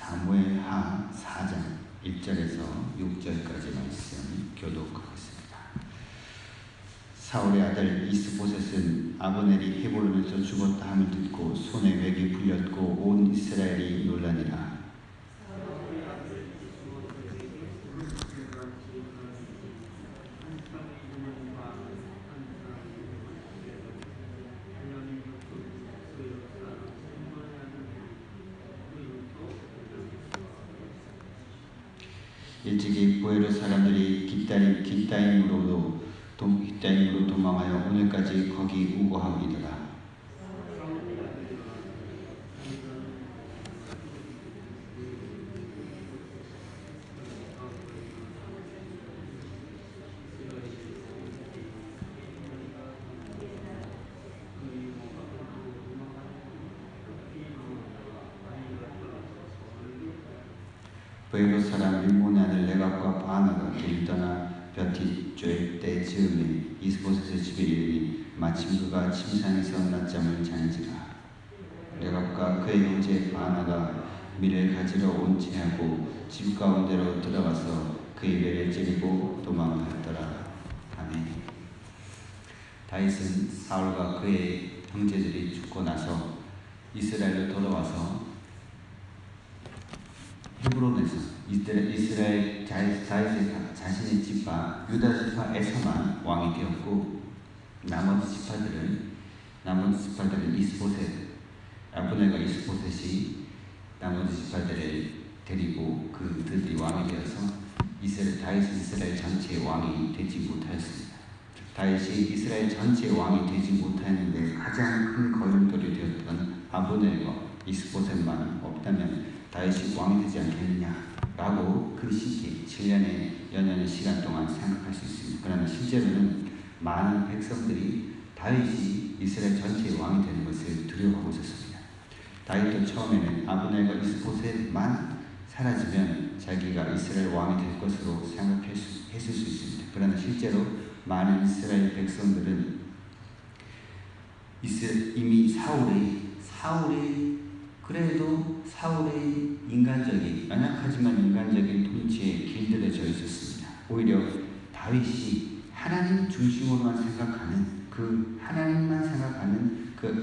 사무엘하 4장 1절에서 6절까지 말씀 교독하겠습니다. 사울의 아들 이스보셋은 아브넬이 헤브론에서 죽었다 함을 듣고 손에 맥이 풀렸고 온 이스라엘이 놀라니라. 일찍이 보헤롯 사람들이 깃다임으로 도망하여 오늘까지 거기 우거하이더라. 보헤롯 사람 림몬의 아들 레갑과 바나가 길을 떠나 벼티 쬐 즈음에 이스보셋의 집에 이르니 마침 그가 침상에서 낮잠을 잔지라. 레갑과 그의 형제 바나가 밀을 가지러 온 채하고 집 가운데로 들어가서 그의 배를 찌르고 도망하였더라. 아멘. 다윗은 사울과 그의 형제들이 죽고 나서 이스라엘로 돌아와서 헤브론에서 이스라엘 다윗의 자신의 지파 유다 지파에서만 왕이 되었고 나머지 지파들은 이스보셋 아브넬과 이스보셋이 나머지 지파들을 데리고 그들이 왕이 되어서 다윗은 이스라엘 전체의 왕이 되지 못하였습니다. 다윗이 이스라엘 전체의 왕이 되지 못하였는데 가장 큰 걸림돌이 되었던 아브넬과 이스보셋만 없다면 다윗이 왕이 되지 않겠느냐라고 그 시기 7년의 연연의 시간 동안 생각할 수 있습니다. 그러나 실제로는 많은 백성들이 다윗이 이스라엘 전체의 왕이 되는 것을 두려워하고 있었습니다. 다윗도 처음에는 아브넬과 이스보셋만 사라지면 자기가 이스라엘 왕이 될 것으로 생각했을 수 있습니다. 그러나 실제로 많은 이스라엘 백성들은 이미 사울의 연약하지만 인간적인 통치에 길들여져 있었습니다. 오히려 다윗이 하나님 중심으로만 생각하는 그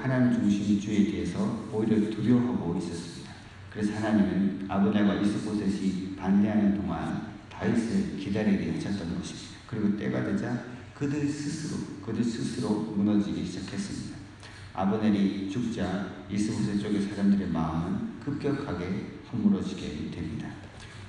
하나님 중심주의에 대해서 오히려 두려워하고 있었습니다. 그래서 하나님은 아브넬과 이스보셋이 반대하는 동안 다윗을 기다리게 하셨던 것입니다. 그리고 때가 되자 그들 스스로 무너지기 시작했습니다. 아브넬이 죽자 이스보셋 쪽의 사람들의 마음은 급격하게 허물어지게 됩니다.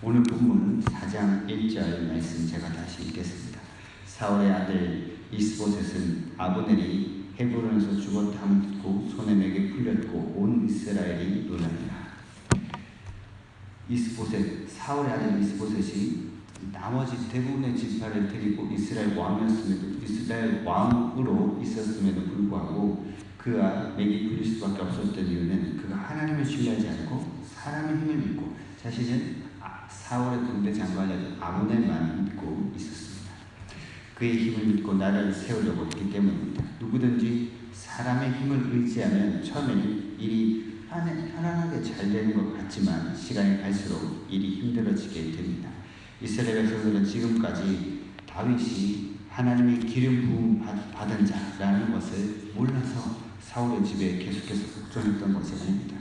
오늘 본문은 4장 1절 말씀 제가 다시 읽겠습니다. 사울의 아들 이스보셋은 아브넬이 헤브론에서 죽었다 함을 듣고 손에 맥이 풀렸고 온 이스라엘이 놀라니라. 사울의 아들 이스보셋이 나머지 대부분의 지파를 데리고 이스라엘 왕으로 있었음에도 불구하고 그가 맥이 풀릴 수밖에 없었던 이유는 그가 하나님을 신뢰하지 않고 사람의 힘을 믿고 자신은 사울의 군대 장관이었던 아브넬만 믿고 있었습니다. 그의 힘을 믿고 나라를 세우려고 했기 때문입니다. 누구든지 사람의 힘을 의지하면 처음에는 일이 편안하게 잘 되는 것 같지만 시간이 갈수록 일이 힘들어지게 됩니다. 이스라엘 백성들은 지금까지 다윗이 하나님의 기름 부음 받은 자라는 것을 몰라서 사울의 집에 계속해서 복종했던 것이 아닙니다.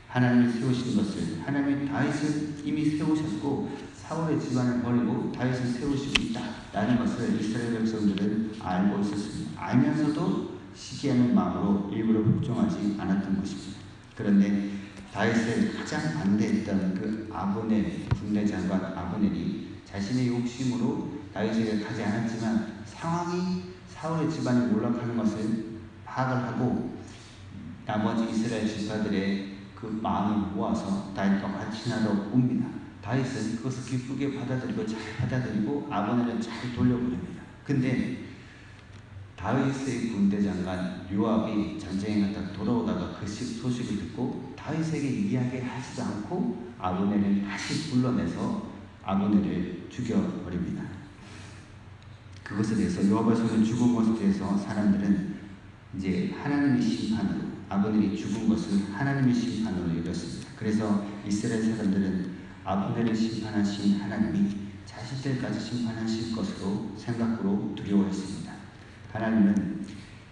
하나님이 세우신 것을 하나님이 다윗을 이미 세우셨고 사울의 집안을 버리고 다윗을 세우시고 있다라는 것을 이스라엘 백성들은 알고 있었습니다. 알면서도 시기하는 마음으로 일부러 복종하지 않았던 것입니다. 그런데 다윗을 가장 반대했던 그 아브넬 군대 장관 아브넬이 자신의 욕심으로 다윗에게 가지 않았지만 상황이 사울의 집안이 몰락하는 것을 파악을 하고 나머지 이스라엘 지파들의 그 마음을 모아서 다윗과 같이 나러 옵니다. 다윗은 그것을 기쁘게 잘 받아들이고 아브넬은 잘 돌려보냅니다. 근데 다윗의 군대 장관 요압이 전쟁에 갔다 돌아오다가 그 소식을 듣고 다윗에게 이야기하지도 않고 아브넬을 다시 불러내서 아브넬을 죽여버립니다. 그것에 대해서 요압의 손에 죽은 것에 대해서 사람들은 이제 하나님의 심판으로 아브넬이 죽은 것을 하나님의 심판으로 여겼습니다. 그래서 이스라엘 사람들은 아브넬을 심판하신 하나님이 자신들까지 심판하실 것으로 생각으로 두려워했습니다. 하나님은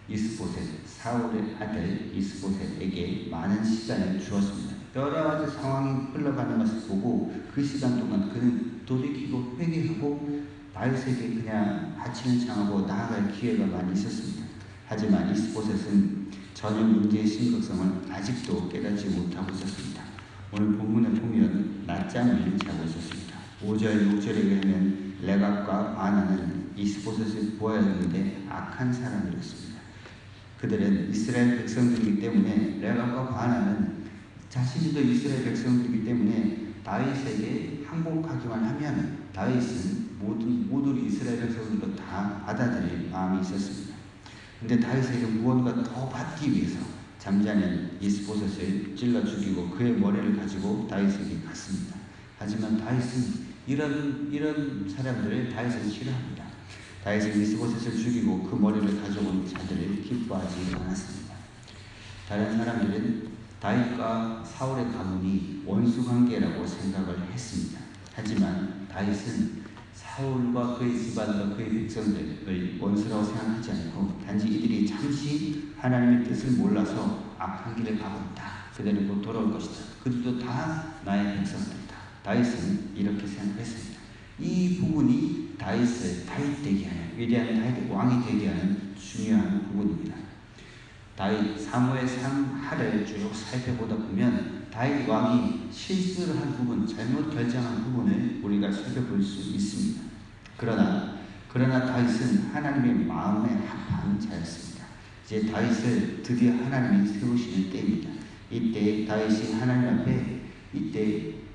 이스보셋, 사울의 아들 이스보셋에게 많은 시간을 주었습니다. 여러 가지 상황이 흘러가는 것을 보고 그 시간 동안 그는 돌이키고 회개하고 다윗에게 그냥 하치는 장하고 나아갈 기회가 많이 있었습니다. 하지만 이스보셋은 전혀 문제의 심각성을 아직도 깨닫지 못하고 있었습니다. 오늘 본문에 보면 낮잠을 자고 있었습니다. 5절, 6절에 의하면 레갑과 바나는 이스보셋을 보았는데 악한 사람이었습니다. 그들은 이스라엘 백성들이기 때문에 레갑과 바나는 자신들도 이스라엘 백성들이기 때문에 다윗에게 항복하기만 하면 다윗은 모두 이스라엘 백성들도 다 받아들일 마음이 있었습니다. 근데 다윗에게 무언가 더 받기 위해서 잠자는 이스보셋을 찔러 죽이고 그의 머리를 가지고 다윗에게 갔습니다. 하지만 다윗은 이런 사람들을 다윗은 싫어합니다. 다윗은 이스보셋을 죽이고 그 머리를 가져온 자들을 기뻐하지 않았습니다. 다른 사람들은 다윗과 사울의 가문이 원수관계라고 생각을 했습니다. 하지만 다윗은 사울과 그의 집안과 그의 백성들을 원수라고 생각하지 않고 단지 이들이 잠시 하나님의 뜻을 몰라서 악한 길을 가고 있다. 그들은 곧 돌아올 것이다. 그들도 다 나의 백성들이다. 다윗은 이렇게 생각했습니다. 이 부분이 다윗을 다윗 되게 하는, 위대한 다윗 왕이 되게 하는 중요한 부분입니다. 다윗 사무엘상 하를 쭉 살펴보다 보면 다윗 왕이 실수를 한 부분, 잘못 결정한 부분을 우리가 살펴볼 수 있습니다. 그러나 다윗은 하나님의 마음에 합한 자였습니다. 이제 다윗을 드디어 하나님이 세우시는 때입니다. 이때 다윗이 하나님 앞에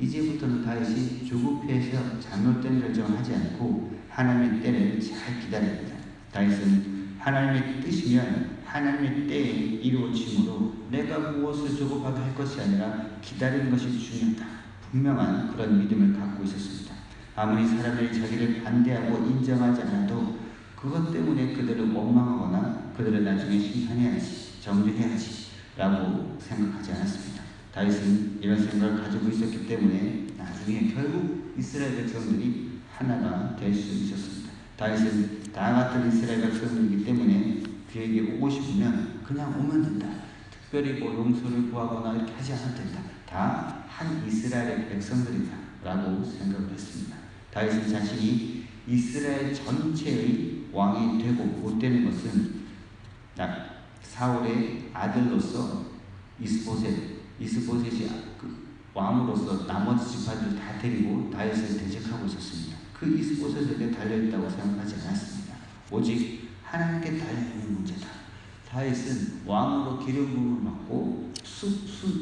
이제부터는 다윗이 조급해서 잘못된 결정을 하지 않고 하나님의 때를 잘 기다립니다. 다윗은 하나님의 뜻이면 하나님의 때에 이루어짐으로 내가 무엇을 조급하게 할 것이 아니라 기다리는 것이 중요하다. 분명한 그런 믿음을 갖고 있었습니다. 아무리 사람들이 자기를 반대하고 인정하지 않아도 그것 때문에 그들을 원망하거나 그들을 나중에 심판해야지, 정죄해야지 라고 생각하지 않았습니다. 다윗은 이런 생각을 가지고 있었기 때문에 나중에 결국 이스라엘 백성들이 하나가 될 수 있었습니다. 다윗은 다 같은 이스라엘 백성들이기 때문에 그에게 오고 싶으면 그냥 오면 된다. 특별히 뭐 용서를 구하거나 이렇게 하지 않아도 된다. 다 한 이스라엘의 백성들이다 라고 생각을 했습니다. 다윗은 자신이 이스라엘 전체의 왕이 되고 못 되는 것은 사울의 아들로서 이스보셋이 왕으로서 나머지 집안들 다 데리고 다윗을 대적하고 있었습니다. 그 이스보셋에게 달려있다고 생각하지 않았습니다. 오직 하나님께 달려있는 문제다. 다윗은 왕으로 기름 부음을 받고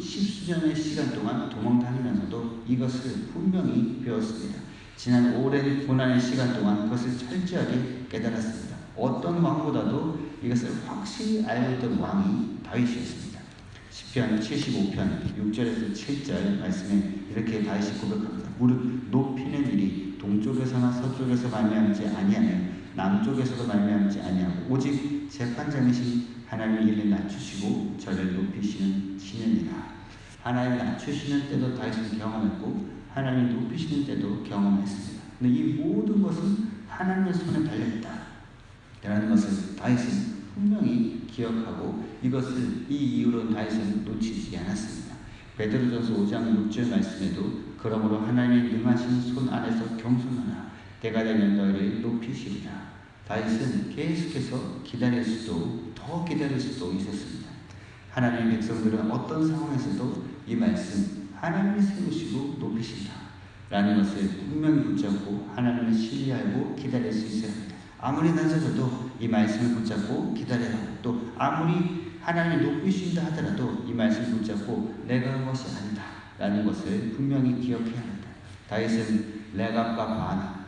십수년의 시간 동안 도망다니면서도 이것을 분명히 배웠습니다. 지난 오랜 고난의 시간 동안 그것을 철저하게 깨달았습니다. 어떤 왕보다도 이것을 확실히 알고 있던 왕이 다윗이었습니다. 시편 75편 6절에서 7절 말씀에 이렇게 다윗이 고백합니다. 무릇 높이는 일이 동쪽에서나 서쪽에서 말미암지 아니하며 남쪽에서도 말미암지 아니하고 오직 재판장이신 하나님의 일을 낮추시고 저를 높이시는 신이니라. 하나님 낮추시는 때도 다윗은 경험했고 하나님 높이시는 때도 경험했습니다. 근데 이 모든 것은 하나님의 손에 달려있다 라는 것을 다윗은 분명히 기억하고 이것을 이 이후로 다윗은 놓치지 않았습니다. 베드로전서 5장 6절 말씀에도 그러므로 하나님의 능하신 손 안에서 겸손하라. 때가 되면 너희를 높이시리라. 다윗은 계속해서 더 기다릴 수도 있었습니다. 하나님의 백성들은 어떤 상황에서도 이 말씀 하나님이 세우시고 높이신다 라는 것을 분명히 붙잡고 하나님을 신뢰하고 기다릴 수 있어야 합니다. 아무리 낮아져도 이 말씀을 붙잡고 기다려야 하고 또 아무리 하나님이 높이신다 하더라도 이 말씀을 붙잡고 내가 한 것이 아니다 라는 것을 분명히 기억해야 합니다. 다윗은 레갑과 바나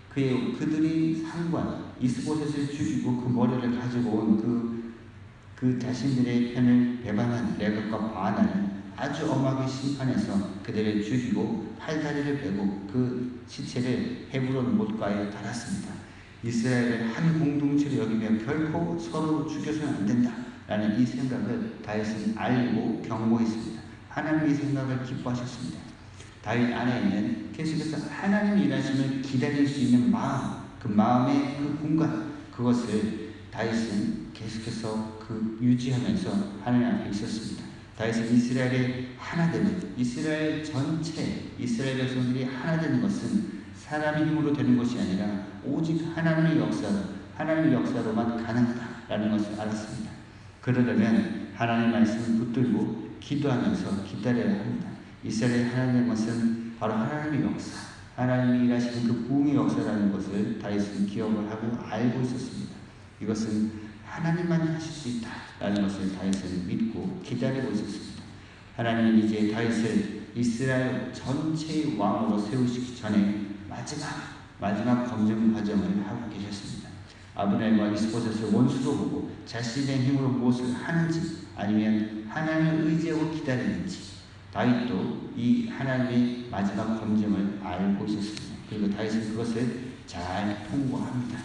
그들이 상관 이스보셋을 죽이고 그 머리를 가지고 온 그 자신들의 편을 배반한 레갑과 바나를 아주 엄하게 심판해서 그들을 죽이고 팔다리를 베고 그 시체를 헤브론 못가에 달았습니다. 이스라엘을 한 공동체로 여기며 결코 서로 죽여서는 안 된다라는 이 생각을 다윗은 알고 경고했습니다. 하나님의 생각을 기뻐하셨습니다. 다윗 안에 있는 계속해서 하나님의 일하심을 기다릴 수 있는 마음, 그 마음의 그 공간, 그것을 다윗은 계속해서 유지하면서 하나님 앞에 있었습니다. 다윗은 이스라엘의 하나됨을, 이스라엘 전체, 이스라엘 백성들이 하나 되는 것은 사람의 힘으로 되는 것이 아니라 오직 하나님의 역사로만 가능하다라는 것을 알았습니다. 그러려면 하나님의 말씀을 붙들고 기도하면서 기다려야 합니다. 이스라엘의 하나님의 것은 바로 하나님의 역사, 하나님이 일하시는 그 부흥의 역사라는 것을 다윗은 기억을 하고 알고 있었습니다. 이것은 하나님만이 하실 수 있다라는 것을 다윗은 믿고 기다리고 있었습니다. 하나님은 이제 다윗을 이스라엘 전체의 왕으로 세우시기 전에 마지막 검증 과정을 하고 계셨습니다. 아브넬과 이스보셋을 원수로 보고 자신의 힘으로 무엇을 하는지 아니면 하나님을 의지하고 기다리는지 다윗도 이 하나님의 마지막 검증을 알고 있었습니다. 그리고 다윗은 그것을 잘 통과합니다.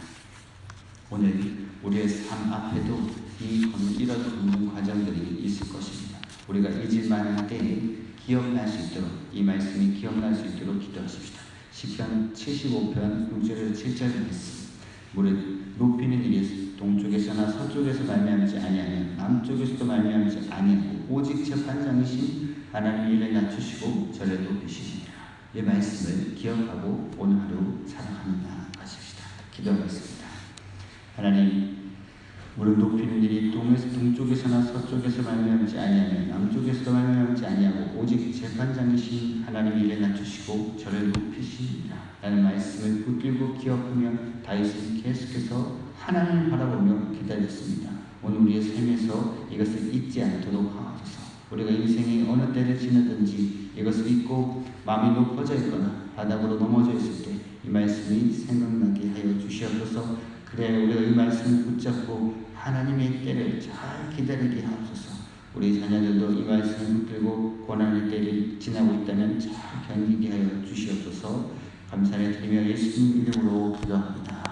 오늘 우리의 삶 앞에도 이런 검증 과정들이 있을 것입니다. 우리가 잊을만한 때에 기억날 수 있도록, 이 말씀이 기억날 수 있도록 기도하십시다. 시편 75편 6절에서 7절의 말씀. 무릇 높이는 일이 동쪽에서나 서쪽에서 말미암지 아니하며 남쪽에서도 말미암지 아니하고 오직 재판장이신 하나님의 일을 낮추시고 저를 높이시니라. 이 말씀을 기억하고 오늘 하루 살아갑니다. 하십시다. 기도하겠습니다. 하나님, 무릇 높이는 일이 동쪽에서나 서쪽에서 말미암지 아니하며 남쪽에서도 말미암지 아니하고 오직 재판장이신 하나님의 일을 낮추시고 저를 높이시니라. 라는 말씀을 붙들고 기억하며 다윗은 계속해서 하나님을 바라보며 기다렸습니다. 오늘 우리의 삶에서 이것을 잊지 않도록 하옵소서. 우리가 인생의 어느 때를 지나든지 이것을 잊고 마음이 높아져 있거나 바닥으로 넘어져 있을 때 이 말씀이 생각나게 하여 주시옵소서. 그래 우리가 이 말씀을 붙잡고 하나님의 때를 잘 기다리게 하옵소서. 우리 자녀들도 이 말씀을 붙들고 고난의 때를 지나고 있다면 잘 견디게 하여 주시옵소서. 감사를 드리며 예수님 이름으로 기도합니다.